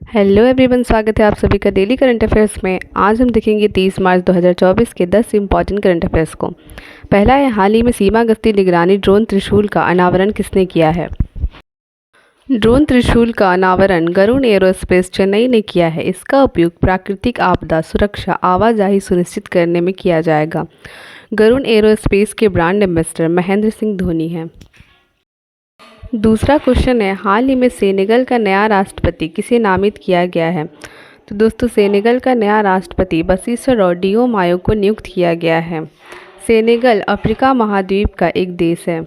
Hello everyone, स्वागत है आप सभी का डेली करंट अफेयर्स में। आज हम देखेंगे 30 मार्च 2024 के 10 इम्पॉर्टेंट करंट अफेयर्स को। पहला है, हाल ही में सीमा गश्ती निगरानी ड्रोन त्रिशूल का अनावरण किसने किया है? ड्रोन त्रिशूल का अनावरण गरुड़ एरोस्पेस चेन्नई ने किया है। इसका उपयोग प्राकृतिक आपदा सुरक्षा आवाजाही सुनिश्चित करने में किया जाएगा। गरुड़ एरोस्पेस के ब्रांड एम्बेसडर महेंद्र सिंह धोनी हैं। दूसरा क्वेश्चन है, हाल ही में सेनेगल का नया राष्ट्रपति किसे नामित किया गया है? तो दोस्तों, सेनेगल का नया राष्ट्रपति बसीसर डियोमायो को नियुक्त किया गया है। सेनेगल अफ्रीका महाद्वीप का एक देश है।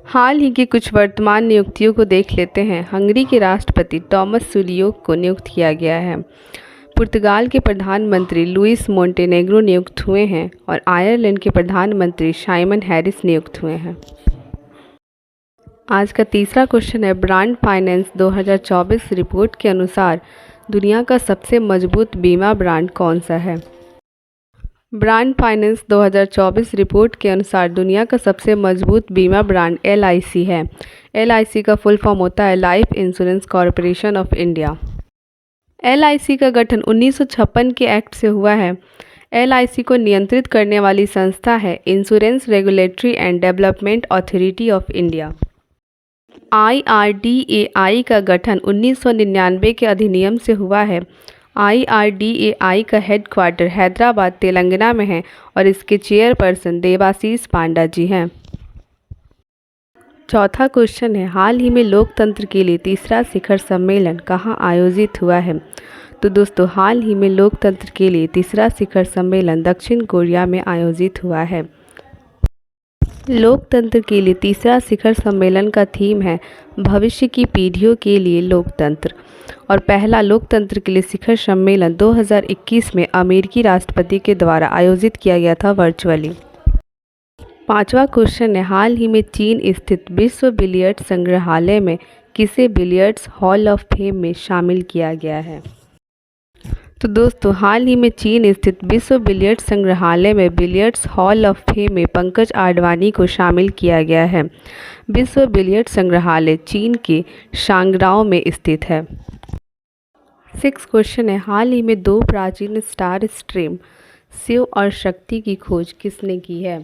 हाल ही की कुछ वर्तमान नियुक्तियों को देख लेते हैं। हंगरी के राष्ट्रपति टॉमस सुलियोक को नियुक्त किया गया है। पुर्तगाल के प्रधानमंत्री लुइस मोंटेनेग्रो नियुक्त हुए हैं और आयरलैंड के प्रधानमंत्री साइमन हैरिस नियुक्त हुए हैं। आज का तीसरा क्वेश्चन है, ब्रांड फाइनेंस 2024 रिपोर्ट के अनुसार दुनिया का सबसे मजबूत बीमा ब्रांड कौन सा है? ब्रांड फाइनेंस 2024 रिपोर्ट के अनुसार दुनिया का सबसे मजबूत बीमा ब्रांड LIC है। LIC का फुल फॉर्म होता है life insurance corporation of India. LIC का गठन 1956 के एक्ट से हुआ है। LIC को नियंत्रित करने वाली संस्था है insurance regulatory and development authority of India. IRDAI का गठन 1999 के अधिनियम से हुआ है। IRDAI का हेडक्वार्टर हैदराबाद तेलंगाना में है और इसके चेयरपर्सन देवाशीष पांडा जी हैं। चौथा क्वेश्चन है, हाल ही में लोकतंत्र के लिए तीसरा शिखर सम्मेलन कहाँ आयोजित हुआ है? तो दोस्तों, हाल ही में लोकतंत्र के लिए तीसरा शिखर सम्मेलन दक्षिण कोरिया में आयोजित हुआ है। लोकतंत्र के लिए तीसरा शिखर सम्मेलन का थीम है भविष्य की पीढ़ियों के लिए लोकतंत्र और पहला लोकतंत्र के लिए शिखर सम्मेलन 2021 में अमेरिकी राष्ट्रपति के द्वारा आयोजित किया गया था वर्चुअली। पांचवा क्वेश्चन है, हाल ही में चीन स्थित विश्व बिलियर्ड्स संग्रहालय में किसे बिलियर्ड्स हॉल ऑफ फेम में शामिल किया गया है? तो दोस्तों, हाल ही में चीन स्थित विश्व बिलियर्ड्स संग्रहालय में बिलियर्ड्स हॉल ऑफ फेम में पंकज आडवाणी को शामिल किया गया है। विश्व बिलियर्ड्स संग्रहालय चीन के शांगराओ में स्थित है। 6 क्वेश्चन है, हाल ही में 2 प्राचीन स्टार स्ट्रीम शिव और शक्ति की खोज किसने की है?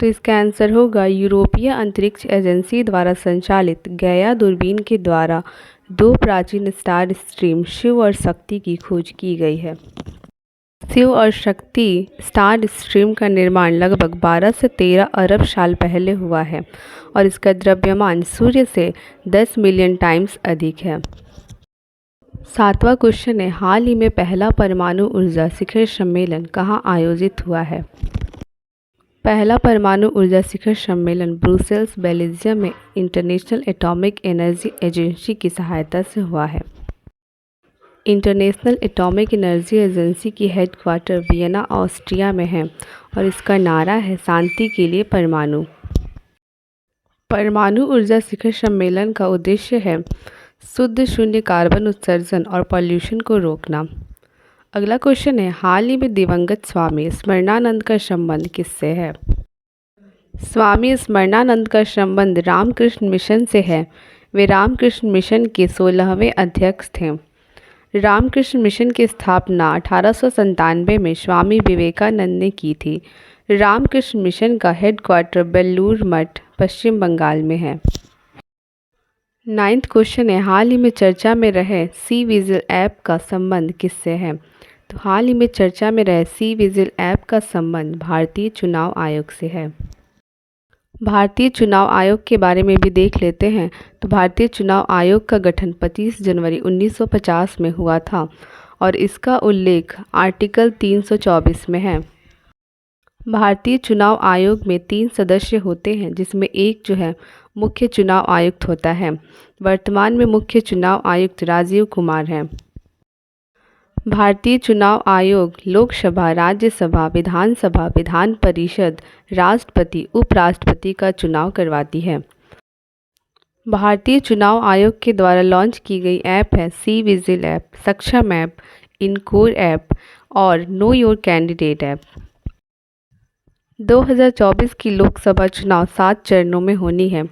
तो इसका आंसर होगा यूरोपीय अंतरिक्ष एजेंसी द्वारा संचालित गैया दूरबीन के द्वारा 2 प्राचीन स्टार स्ट्रीम शिव और शक्ति की खोज की गई है। शिव और शक्ति स्टार स्ट्रीम का निर्माण लगभग 12 से 13 अरब साल पहले हुआ है और इसका द्रव्यमान सूर्य से 10 मिलियन टाइम्स अधिक है। 7वां क्वेश्चन है, हाल ही में पहला परमाणु ऊर्जा शिखर सम्मेलन कहाँ आयोजित हुआ है? पहला परमाणु ऊर्जा शिखर सम्मेलन ब्रुसेल्स बेल्जियम में इंटरनेशनल एटॉमिक एनर्जी एजेंसी की सहायता से हुआ है। इंटरनेशनल एटॉमिक एनर्जी एजेंसी की हेडक्वार्टर वियना ऑस्ट्रिया में है और इसका नारा है शांति के लिए परमाणु। परमाणु ऊर्जा शिखर सम्मेलन का उद्देश्य है शुद्ध शून्य कार्बन उत्सर्जन और पॉल्यूशन को रोकना। अगला क्वेश्चन है, हाल ही में दिवंगत स्वामी स्मरणानंद का संबंध किससे है? स्वामी स्मरणानंद का संबंध रामकृष्ण मिशन से है। वे रामकृष्ण मिशन के 16वें अध्यक्ष थे। रामकृष्ण मिशन की स्थापना 1897 में स्वामी विवेकानंद ने की थी। रामकृष्ण मिशन का हेडक्वार्टर बेल्लूर मठ पश्चिम बंगाल में है। 9th क्वेश्चन है, हाल ही में चर्चा में रहे सी विजिल ऐप का संबंध किससे है? तो हाल ही में चर्चा में रहे सी विजिल ऐप का संबंध भारतीय चुनाव आयोग से है। भारतीय चुनाव आयोग के बारे में भी देख लेते हैं। तो भारतीय चुनाव आयोग का गठन 25 जनवरी 1950 में हुआ था और इसका उल्लेख आर्टिकल 324 में है। भारतीय चुनाव आयोग में 3 सदस्य होते हैं, जिसमें एक जो है मुख्य चुनाव आयुक्त होता है। वर्तमान में मुख्य चुनाव आयुक्त राजीव कुमार हैं। भारतीय चुनाव आयोग लोकसभा, राज्यसभा, विधानसभा, विधान परिषद, राष्ट्रपति, उपराष्ट्रपति का चुनाव करवाती है। भारतीय चुनाव आयोग के द्वारा लॉन्च की गई ऐप है सी विजिल ऐप, सक्षम ऐप, इनकोर ऐप और नो योर कैंडिडेट ऐप। 2024 की लोकसभा चुनाव 7 चरणों में होनी है।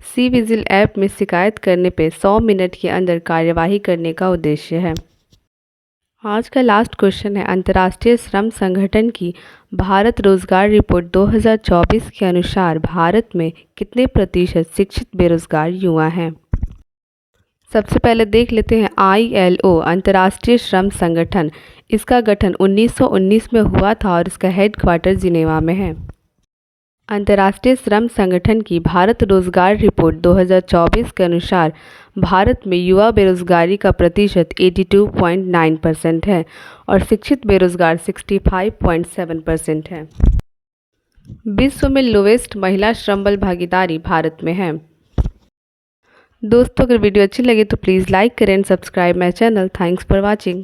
सी विजिल ऐप में शिकायत करने पे 100 मिनट के अंदर कार्यवाही करने का उद्देश्य है। आज का लास्ट क्वेश्चन है, अंतर्राष्ट्रीय श्रम संगठन की भारत रोजगार रिपोर्ट 2024 के अनुसार भारत में कितने प्रतिशत शिक्षित बेरोजगार युवा हैं? सबसे पहले देख लेते हैं ILO, अंतर्राष्ट्रीय श्रम संगठन। इसका गठन 1919 में हुआ था और इसका हेडक्वार्टर जिनेवा में है। अंतर्राष्ट्रीय श्रम संगठन की भारत रोजगार रिपोर्ट 2024 के अनुसार भारत में युवा बेरोजगारी का प्रतिशत 82.9% है और शिक्षित बेरोजगार 65.7% है। विश्व में लोवेस्ट महिला श्रम बल भागीदारी भारत में है। दोस्तों, अगर वीडियो अच्छी लगे तो प्लीज़ लाइक करें and subscribe my channel. Thanks for watching.